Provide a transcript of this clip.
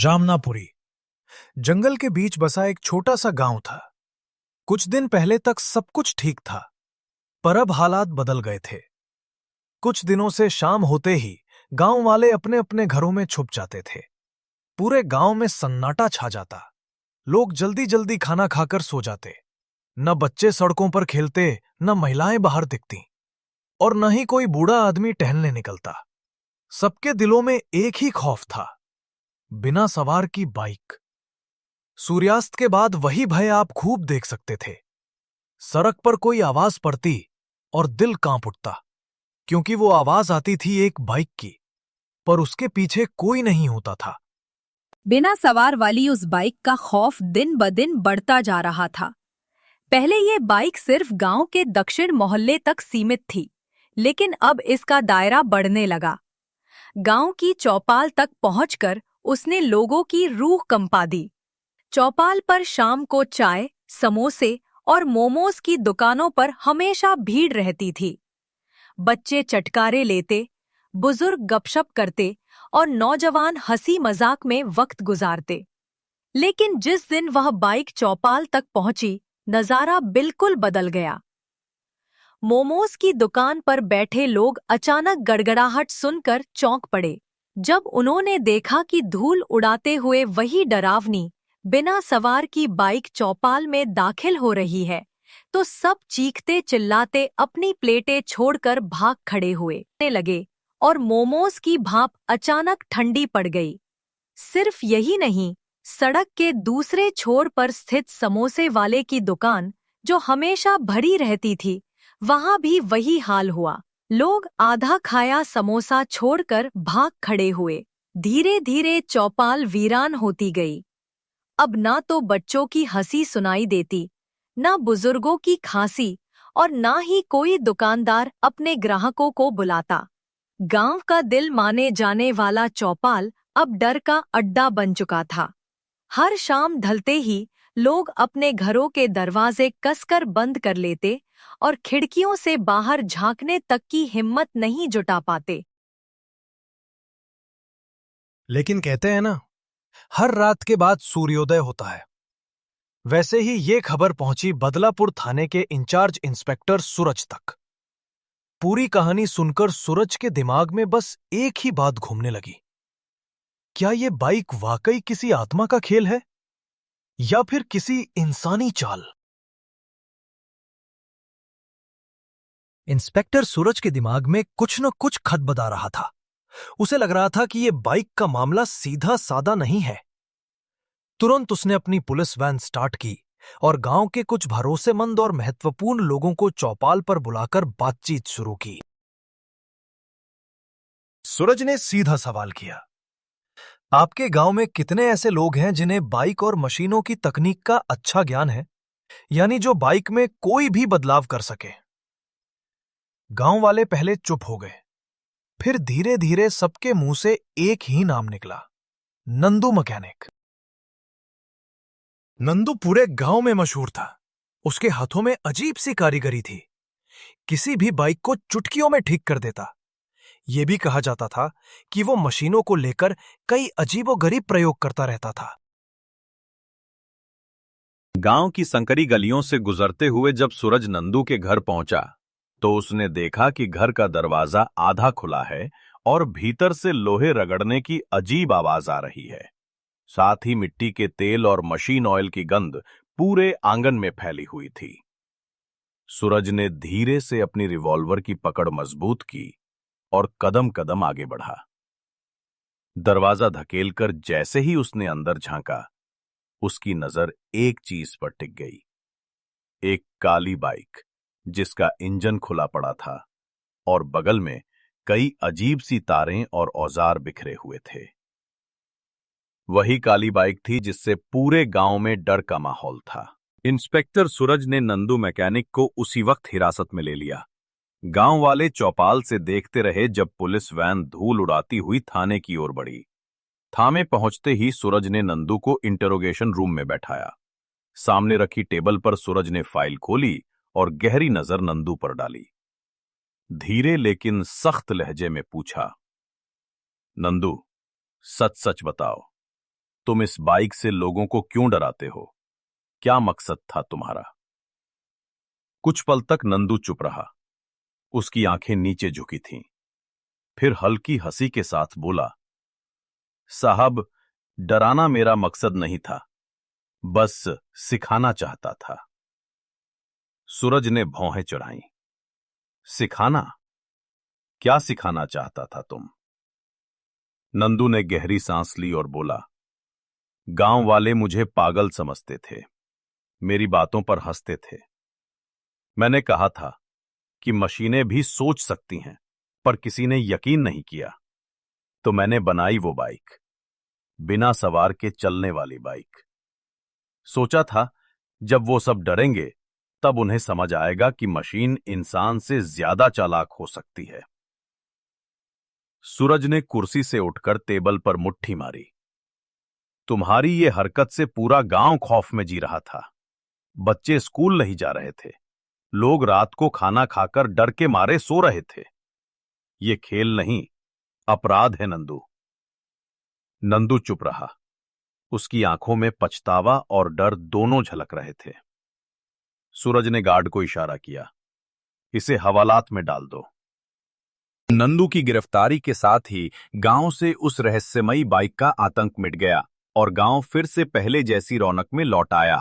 जामनापुरी जंगल के बीच बसा एक छोटा सा गांव था। कुछ दिन पहले तक सब कुछ ठीक था, पर अब हालात बदल गए थे। कुछ दिनों से शाम होते ही गांव वाले अपने अपने घरों में छुप जाते थे। पूरे गांव में सन्नाटा छा जाता। लोग जल्दी जल्दी खाना खाकर सो जाते। न बच्चे सड़कों पर खेलते, न महिलाएं बाहर दिखती, और न ही कोई बूढ़ा आदमी टहलने निकलता। सबके दिलों में एक ही खौफ था, बिना सवार की बाइक। सूर्यास्त के बाद वही भय आप खूब देख सकते थे। सड़क पर कोई आवाज पड़ती और दिल कांप उठता, क्योंकि वो आवाज आती थी एक बाइक की, पर उसके पीछे कोई नहीं होता था। बिना सवार वाली उस बाइक का खौफ दिन ब दिन बढ़ता जा रहा था। पहले ये बाइक सिर्फ गांव के दक्षिण मोहल्ले तक सीमित थी, लेकिन अब इसका दायरा बढ़ने लगा। गांव की चौपाल तक पहुंचकर उसने लोगों की रूह कंपा दी। चौपाल पर शाम को चाय, समोसे और मोमोज की दुकानों पर हमेशा भीड़ रहती थी। बच्चे चटकारे लेते, बुजुर्ग गपशप करते और नौजवान हंसी मजाक में वक्त गुजारते। लेकिन जिस दिन वह बाइक चौपाल तक पहुंची, नजारा बिल्कुल बदल गया। मोमोज की दुकान पर बैठे लोग अचानक गड़गड़ाहट सुनकर चौंक पड़े। जब उन्होंने देखा कि धूल उड़ाते हुए वही डरावनी, बिना सवार की बाइक चौपाल में दाखिल हो रही है, तो सब चीखते चिल्लाते अपनी प्लेटें छोड़कर भाग खड़े हुए लगे और मोमोज की भाप अचानक ठंडी पड़ गई। सिर्फ यही नहीं, सड़क के दूसरे छोर पर स्थित समोसे वाले की दुकान, जो हमेशा भरी रहती थी, वहां भी वही हाल हुआ। लोग आधा खाया समोसा छोड़कर भाग खड़े हुए। धीरे धीरे चौपाल वीरान होती गई। अब ना तो बच्चों की हंसी सुनाई देती, ना बुजुर्गों की खांसी, और ना ही कोई दुकानदार अपने ग्राहकों को बुलाता। गांव का दिल माने जाने वाला चौपाल अब डर का अड्डा बन चुका था। हर शाम ढलते ही लोग अपने घरों के दरवाजे कसकर बंद कर लेते और खिड़कियों से बाहर झांकने तक की हिम्मत नहीं जुटा पाते। लेकिन कहते हैं ना, हर रात के बाद सूर्योदय होता है। वैसे ही ये खबर पहुंची बदलापुर थाने के इंचार्ज इंस्पेक्टर सूरज तक। पूरी कहानी सुनकर सूरज के दिमाग में बस एक ही बात घूमने लगी। क्या ये बाइक वाकई किसी आत्मा का खेल है, या फिर किसी इंसानी चाल? इंस्पेक्टर सूरज के दिमाग में कुछ न कुछ खटबदा रहा था। उसे लग रहा था कि यह बाइक का मामला सीधा सादा नहीं है। तुरंत उसने अपनी पुलिस वैन स्टार्ट की और गांव के कुछ भरोसेमंद और महत्वपूर्ण लोगों को चौपाल पर बुलाकर बातचीत शुरू की। सूरज ने सीधा सवाल किया, आपके गांव में कितने ऐसे लोग हैं जिन्हें बाइक और मशीनों की तकनीक का अच्छा ज्ञान है, यानी जो बाइक में कोई भी बदलाव कर सके? गांव वाले पहले चुप हो गए, फिर धीरे धीरे सबके मुंह से एक ही नाम निकला, नंदू मैकेनिक। नंदू पूरे गांव में मशहूर था। उसके हाथों में अजीब सी कारीगरी थी। किसी भी बाइक को चुटकियों में ठीक कर देता। यह भी कहा जाता था कि वो मशीनों को लेकर कई अजीबोगरीब प्रयोग करता रहता था। गांव की संकरी गलियों से गुजरते हुए जब सूरज नंदू के घर पहुंचा, तो उसने देखा कि घर का दरवाजा आधा खुला है और भीतर से लोहे रगड़ने की अजीब आवाज आ रही है। साथ ही मिट्टी के तेल और मशीन ऑयल की गंध पूरे आंगन में फैली हुई थी। सूरज ने धीरे से अपनी रिवॉल्वर की पकड़ मजबूत की और कदम कदम आगे बढ़ा। दरवाजा धकेलकर जैसे ही उसने अंदर झांका, उसकी नजर एक चीज पर टिक गई। एक काली बाइक जिसका इंजन खुला पड़ा था और बगल में कई अजीब सी तारें और औजार बिखरे हुए थे। वही काली बाइक थी जिससे पूरे गांव में डर का माहौल था। इंस्पेक्टर सूरज ने नंदू मैकेनिक को उसी वक्त हिरासत में ले लिया। गांव वाले चौपाल से देखते रहे जब पुलिस वैन धूल उड़ाती हुई थाने की ओर बढ़ी। थाने पहुंचते ही सूरज ने नंदू को इंटरोगेशन रूम में बैठाया। सामने रखी टेबल पर सूरज ने फाइल खोली और गहरी नजर नंदू पर डाली। धीरे लेकिन सख्त लहजे में पूछा, नंदू, सच सच बताओ, तुम इस बाइक से लोगों को क्यों डराते हो? क्या मकसद था तुम्हारा? कुछ पल तक नंदू चुप रहा। उसकी आंखें नीचे झुकी थीं। फिर हल्की हंसी के साथ बोला, साहब, डराना मेरा मकसद नहीं था, बस सिखाना चाहता था। सूरज ने भौहें चढ़ाईं। सिखाना? क्या सिखाना चाहता था तुम? नंदू ने गहरी सांस ली और बोला, गांव वाले मुझे पागल समझते थे, मेरी बातों पर हंसते थे। मैंने कहा था कि मशीनें भी सोच सकती हैं, पर किसी ने यकीन नहीं किया। तो मैंने बनाई वो बाइक, बिना सवार के चलने वाली बाइक। सोचा था जब वो सब डरेंगे तब उन्हें समझ आएगा कि मशीन इंसान से ज्यादा चालाक हो सकती है। सूरज ने कुर्सी से उठकर टेबल पर मुट्ठी मारी। तुम्हारी ये हरकत से पूरा गांव खौफ में जी रहा था। बच्चे स्कूल नहीं जा रहे थे, लोग रात को खाना खाकर डर के मारे सो रहे थे। ये खेल नहीं, अपराध है नंदू। नंदू चुप रहा। उसकी आंखों में पछतावा और डर दोनों झलक रहे थे। सूरज ने गार्ड को इशारा किया, इसे हवालात में डाल दो। नंदू की गिरफ्तारी के साथ ही गांव से उस रहस्यमयी बाइक का आतंक मिट गया और गांव फिर से पहले जैसी रौनक में लौट आया।